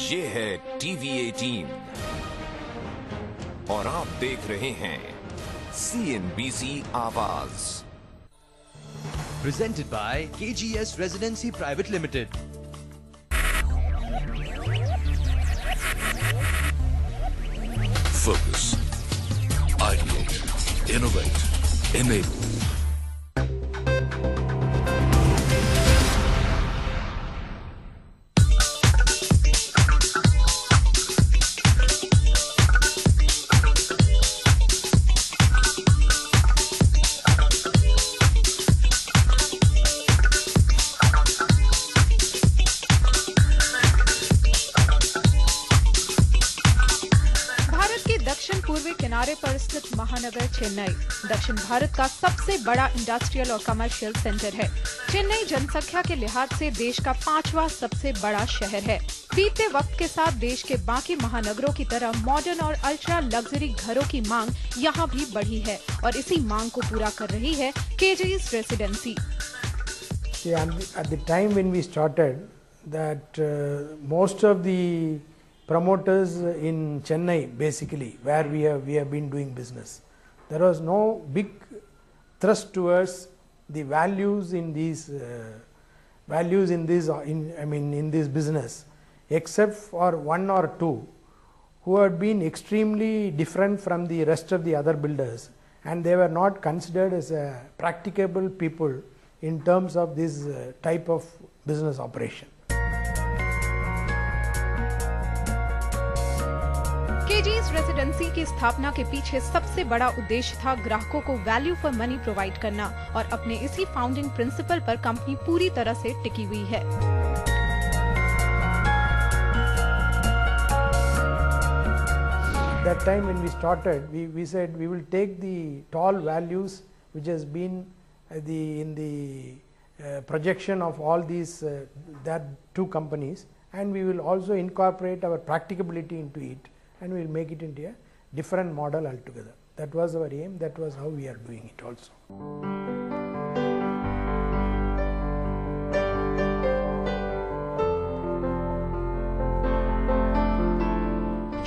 ये है टीवी 18 और आप देख रहे हैं CNBC आवाज। Presented by Kgeyes Residency Private Limited. Focus, ideate, innovate, enable. दक्षिण पूर्वी किनारे पर स्थित महानगर चेन्नई दक्षिण भारत का सबसे बड़ा इंडस्ट्रियल और कमर्शियल सेंटर है। चेन्नई जनसंख्या के लिहाज से देश का 5वां सबसे बड़ा शहर है। बीतते वक्त के साथ देश के बाकी महानगरों की तरह मॉडर्न और अल्ट्रा लग्जरी घरों की मांग यहाँ भी बढ़ी है और इसी मांग को पूरा कर रही है Kgeyes Residency। At the time when we started, that most of the promoters in Chennai, basically where we have been doing business, there was no big thrust towards the values in these in this business, except for one or two who had been extremely different from the rest of the other builders, and they were not considered as practicable people in terms of this type of business operation. Kgeyes Residency की स्थापना के पीछे सबसे बड़ा उद्देश्य था ग्राहकों को वैल्यू फॉर मनी प्रोवाइड करना और अपने इसी फाउंडिंग प्रिंसिपल पर कंपनी पूरी तरह से टिकी हुई है। That time when we started, we said we will take the tall values which has been in the projection of all these that two companies, and we will also incorporate our practicability into it, and we will make it into a different model altogether. That was our aim. That was how we are doing it also.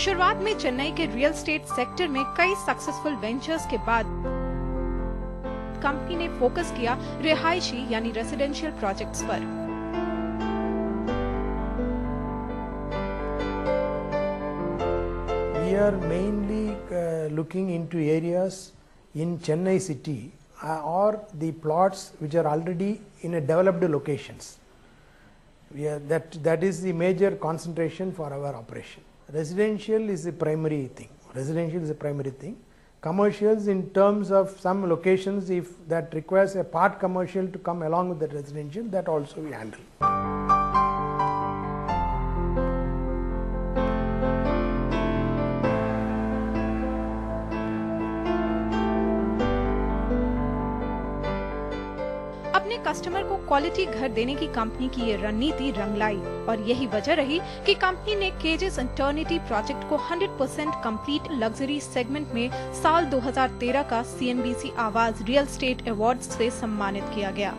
शुरुआत में चेन्नई के real estate sector में कई successful ventures के बाद company ने focus किया रिहायशी यानी रेसिडेंशियल प्रोजेक्ट्स पर। We are mainly looking into areas in Chennai city or the plots which are already in a developed locations. That is the major concentration for our operation. Residential is the primary thing. Commercials, in terms of some locations, if that requires a part commercial to come along with the residential, that also we handle. अपने customer को quality घर देने की company की ये रणनीति रंग लाई और यही वजह रही कि कंपनी ने केजेस इंटर्निटी प्रोजेक्ट को 100% कंप्लीट लग्जरी सेगमेंट में साल 2013 का CNBC आवाज रियल एस्टेट अवार्ड्स से सम्मानित किया गया।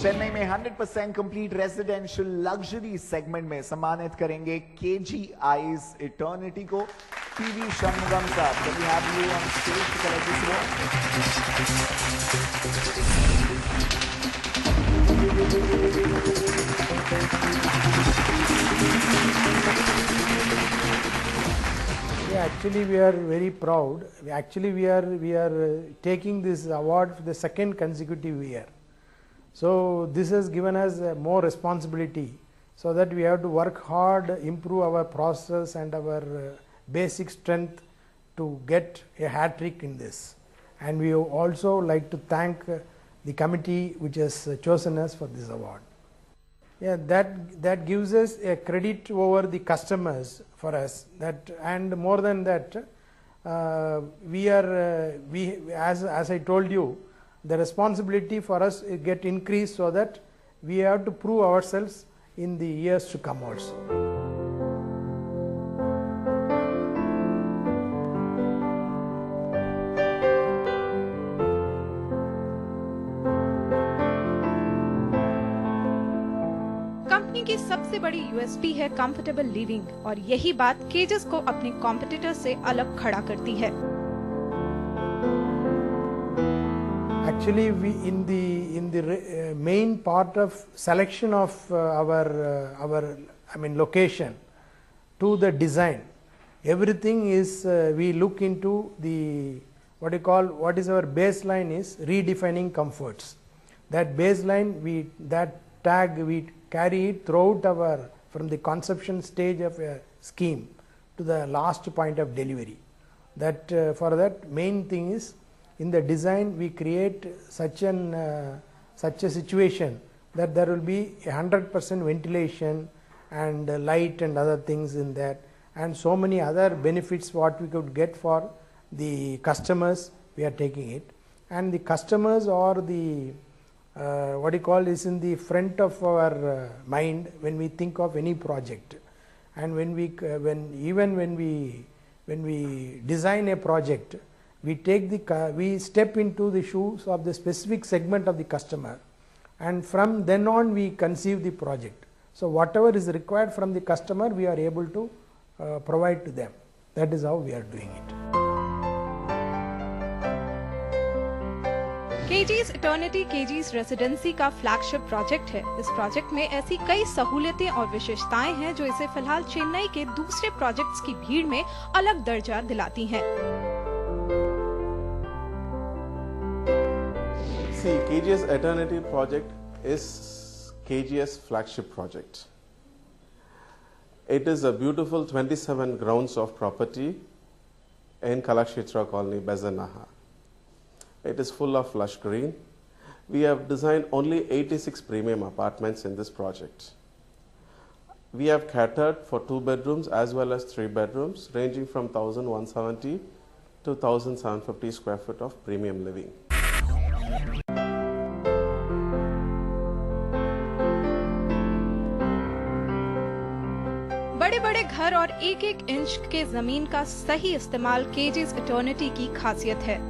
चेन्नई में 100% कंप्लीट रेजिडेंशियल लग्जरी सेगमेंट में सम्मानित करेंगे Kgeyes इटर्निटी को। टीवी शनमुगम साहब, can we have you on stage to collect this award? Yeah, actually we are very proud. We are taking this award for the second consecutive year. So this has given us more responsibility, so that we have to work hard, improve our process and our basic strength to get a hat trick in this. And we also like to thank the committee which has chosen us for this award. Yeah, that gives us a credit over the customers for us. And more than that, as I told you, the responsibility for us get increased, so that we have to prove ourselves in the years to come also. Company की सबसे बड़ी USP है comfortable living और यही बात केजेस को अपने competitor से अलग खड़ा करती है। Actually, we in the main part of selection of our location to the design, everything is we look into the what is our baseline is redefining comforts. That baseline that tag we carry it throughout our from the conception stage of a scheme to the last point of delivery. That for that main thing is in the design we create such a situation that there will be 100% ventilation and light and other things in that, and so many other benefits what we could get for the customers. We are taking it, and the customers or the is in the front of our mind when we think of any project, and when we design a project, we step into the shoes of the specific segment of the customer, and from then on we conceive the project. So whatever is required from the customer, we are able to provide to them. That is how we are doing it. KGs eternity KGs residency का flagship project है। इस project में ऐसी कई सहूलियतें और विशेषताएं हैं जो इसे फिलहाल चेन्नई के दूसरे प्रोजेक्ट्स की भीड़ में अलग दर्जा दिलाती हैं। See, Kgeyes Eternity project is Kgeyes flagship project. It is a beautiful 27 grounds of property in Kalakshetra Colony, Bezanaha. It is full of lush green. We have designed only 86 premium apartments in this project. We have catered for 2 bedrooms as well as 3 bedrooms, ranging from 1,170 to 1,750 square foot of premium living. बड़े बड़े घर और एक एक inch के जमीन का सही इस्तेमाल केजेस इटर्निटी की खासियत है।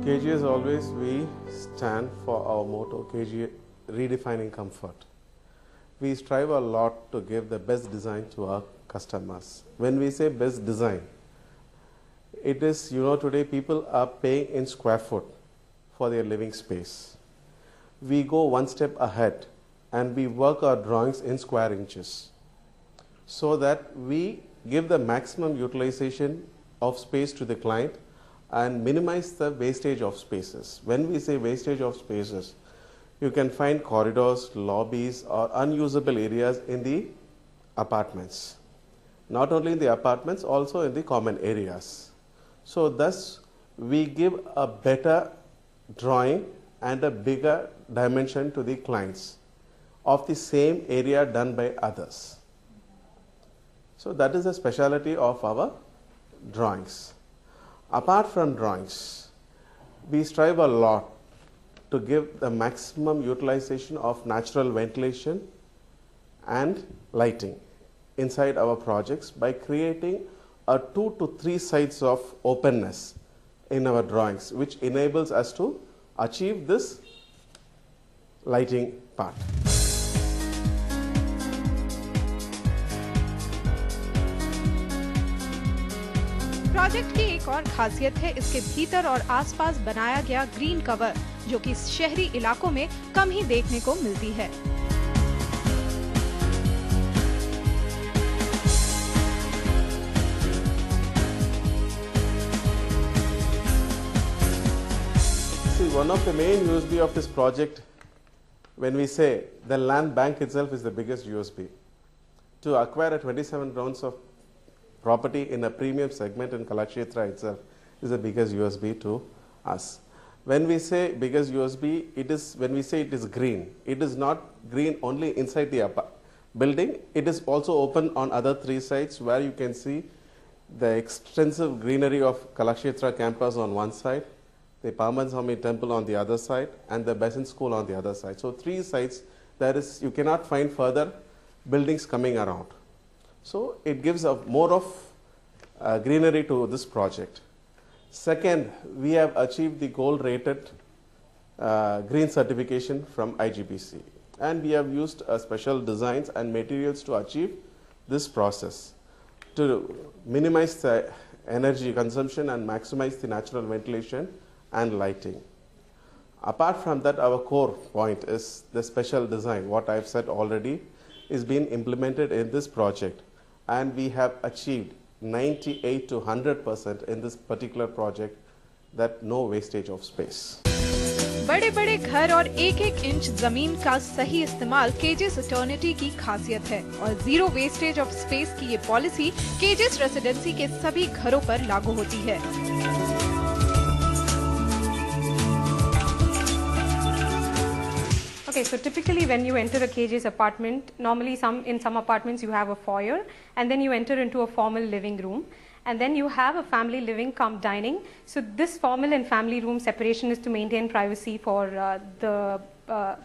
Kgeyes always we stand for our motto, Kgeyes redefining comfort. We strive a lot to give the best design to our customers. When we say best design, it is, today people are paying in square foot for their living space. We go one step ahead and we work our drawings in square inches so that we give the maximum utilization of space to the client and minimize the wastage of spaces. When we say wastage of spaces, you can find corridors, lobbies or unusable areas in the apartments. Not only in the apartments, also in the common areas. So thus we give a better drawing and a bigger dimension to the clients of the same area done by others. So that is the speciality of our drawings. Apart from drawings, we strive a lot to give the maximum utilization of natural ventilation and lighting inside our projects by creating a 2 to 3 sides of openness in our drawings, which enables us to achieve this lighting part. Project की एक और खासियत है इसके भीतर और आसपास बनाया गया ग्रीन कवर, जो कि शहरी इलाकों में कम ही देखने को मिलती है। See, one of the main USP of this project, when we say the land bank itself is the biggest USP. To acquire a 27 grounds of property in a premium segment in Kalakshetra itself is the biggest USP to us. When we say biggest USP, it is when we say it is green. It is not green only inside the building. It is also open on other 3 sides where you can see the extensive greenery of Kalakshetra campus on one side, the Paman Swami temple on the other side, and the Besant school on the other side. So 3 sides, you cannot find further buildings coming around. So it gives a more of greenery to this project. Second, we have achieved the gold rated green certification from IGBC, and we have used special designs and materials to achieve this process to minimize the energy consumption and maximize the natural ventilation and lighting. Apart from that, our core point is the special design. What I have said already is being implemented in this project, and we have achieved 98 to 100% in this particular project, that no wastage of space. बड़े बड़े घर और एक एक inch जमीन का सही इस्तेमाल केजेस इटर्निटी की खासियत है और जीरो वेस्टेज ऑफ स्पेस की ये पॉलिसी केजेस रेसिडेंसी के सभी घरों पर लागू होती है। Okay, so typically when you enter a Kgeyes apartment, normally in some apartments you have a foyer and then you enter into a formal living room. And then you have a family living cum dining. So this formal and family room separation is to maintain privacy for the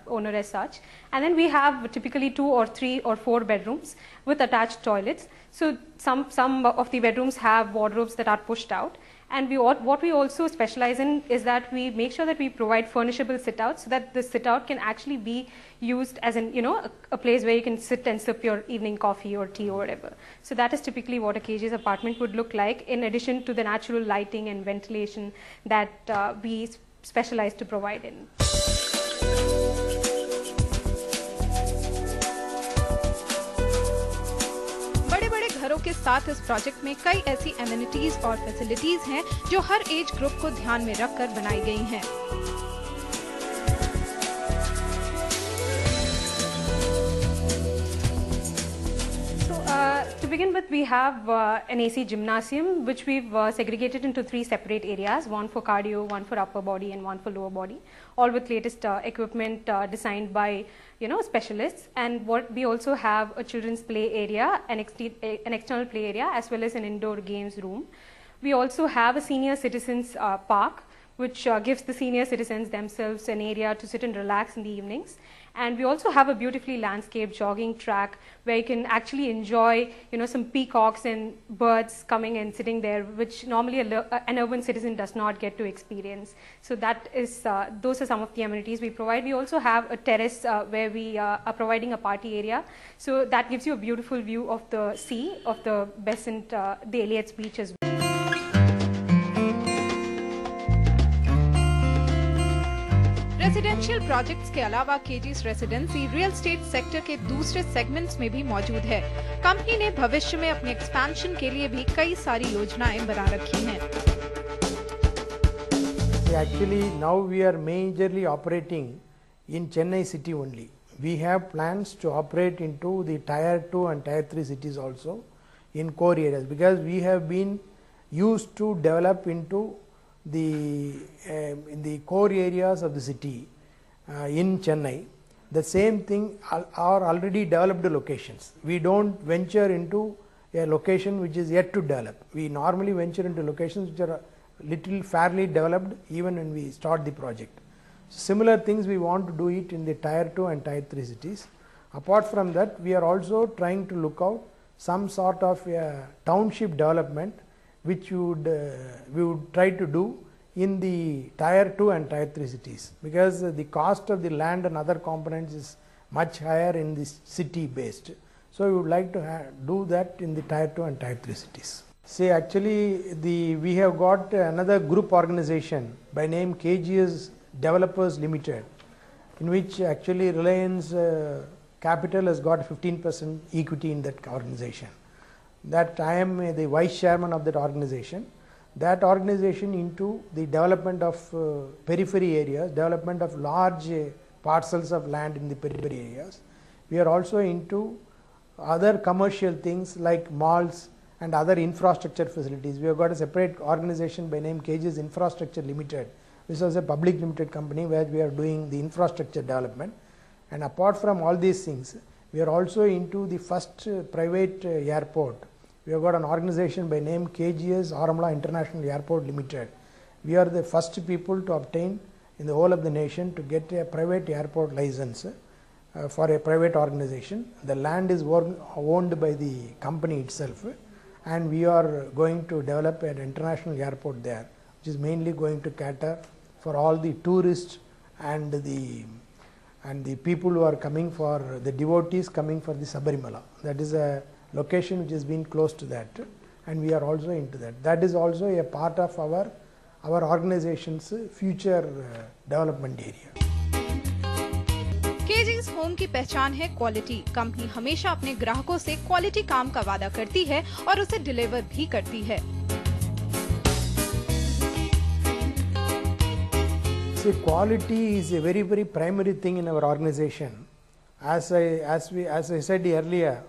owner as such. And then we have typically 2 or 3 or 4 bedrooms with attached toilets. So some of the bedrooms have wardrobes that are pushed out. And what we also specialize in is that we make sure that we provide furnishable sit-outs so that the sit-out can actually be used as a place where you can sit and sip your evening coffee or tea or whatever. So that is typically what a Kgeyes apartment would look like, in addition to the natural lighting and ventilation that we specialize to provide in. घरों के साथ इस project में कई ऐसी amenities और facilities हैं जो हर एज ग्रुप को ध्यान में रखकर बनाई गई हैं। To begin with, we have an AC gymnasium which we've segregated into 3 separate areas, one for cardio, one for upper body and one for lower body, all with latest equipment designed by specialists. And we also have a children's play area, an external play area, as well as an indoor games room. We also have a senior citizens park which gives the senior citizens themselves an area to sit and relax in the evenings. And we also have a beautifully landscaped jogging track where you can actually enjoy, some peacocks and birds coming and sitting there, which normally an urban citizen does not get to experience. So that is, those are some of the amenities we provide. We also have a terrace where we are providing a party area. So that gives you a beautiful view of the sea, of the Besant, the Elliot's beach as well. Residential projects के अलावा KGs residency real estate sector के दूसरे segments में भी मौजूद है। Company ने भविष्य में अपने एक्सपेंशन के लिए भी कई सारी योजनाएं बना रखी हैं। Actually, now we are majorly operating in Chennai city only. We have plans to operate into the tier 2 and tier 3 cities also in core areas, because we have been used to develop into in the core areas of the city in Chennai. The same thing are already developed locations. We don't venture into a location which is yet to develop. We normally venture into locations which are little fairly developed even when we start the project. Similar things we want to do it in the tier 2 and tier 3 cities. Apart from that, we are also trying to look out some sort of a township development which we would try to do in the tier 2 and tier 3 cities, because the cost of the land and other components is much higher in the city based. So we would like to do that in the tier 2 and tier 3 cities. See, actually we have got another group organization by name Kgeyes Developers Limited, in which actually Reliance Capital has got 15% equity in that organization. That I am the vice chairman of that organization. That organization into the development of periphery areas, development of large parcels of land in the periphery areas. We are also into other commercial things like malls and other infrastructure facilities. We have got a separate organization by name Kgeyes Infrastructure Limited. This was a public limited company where we are doing the infrastructure development. And apart from all these things, we are also into the first private airport. We have got an organization by name Kgeyes Aramla International Airport Limited. We are the first people to obtain in the whole of the nation to get a private airport license for a private organization. The land is owned by the company itself, and we are going to develop an international airport there, which is mainly going to cater for all the tourists and the people who are coming for the devotees coming for the Sabarimala. That is a location which has been close to that, and we are also into that. That is also a part of our organization's future development area. KGs home की पहचान है quality. Company हमेशा अपने ग्राहकों से quality काम का वादा करती है और उसे डिलीवर भी करती है। See, quality is a very, very primary thing in our organization. As I said earlier,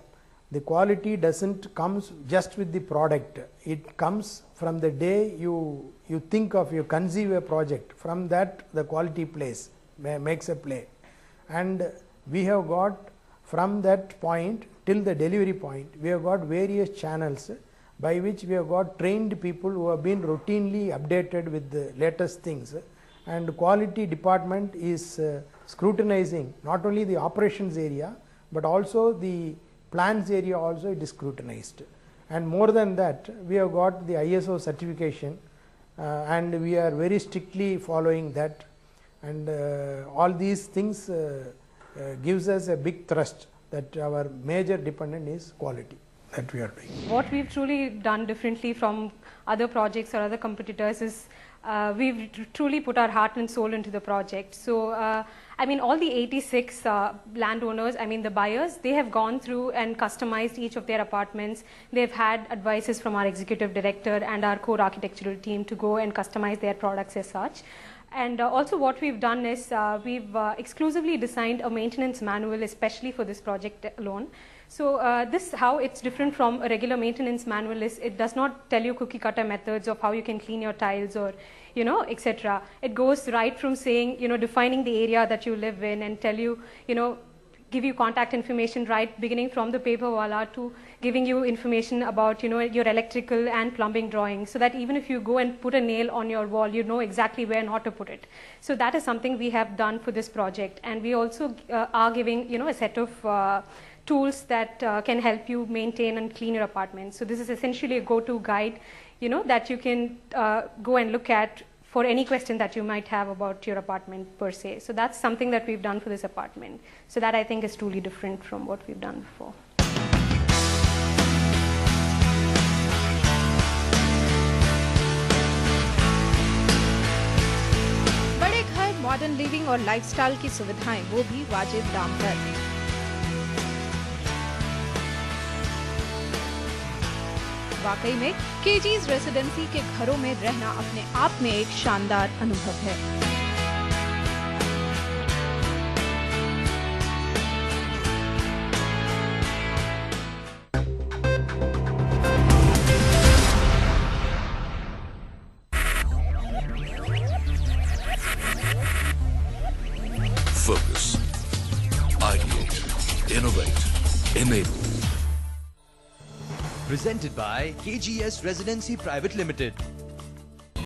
the quality doesn't comes just with the product. It comes from the day you think of, you conceive a project. From that, the quality makes a play. And we have got from that point till the delivery point, we have got various channels by which we have got trained people who have been routinely updated with the latest things, and quality department is scrutinizing not only the operations area but also the plans area also it is scrutinized. And more than that, we have got the ISO certification and we are very strictly following that, and all these things gives us a big thrust that our major dependent is quality that we are doing. What we've truly done differently from other projects or other competitors is we've truly put our heart and soul into the project. So I mean, all the 86 landowners, I mean the buyers, they have gone through and customized each of their apartments. They've had advices from our executive director and our core architectural team to go and customize their products as such. And also what we've done is we've exclusively designed a maintenance manual especially for this project alone. So this how it's different from a regular maintenance manual is it does not tell you cookie cutter methods of how you can clean your tiles or etc. It goes right from saying defining the area that you live in and tell you give you contact information right beginning from the paper wala to giving you information about your electrical and plumbing drawings, so that even if you go and put a nail on your wall, you know exactly where not to put it. So that is something we have done for this project, and we also are giving a set of tools that can help you maintain and clean your apartment. So this is essentially a go-to guide that you can go and look at for any question that you might have about your apartment per se. So that's something that we've done for this apartment. So that I think is truly different from what we've done before. बड़े घर, modern living और lifestyle की सुविधाएं, वो भी वाजिब दाम पर। वाकई में केजीज रेसिडेंसी के घरों में रहना अपने आप में एक शानदार अनुभव है। Focus, ideate, innovate, enable. Presented by Kgeyes Residency Private Limited.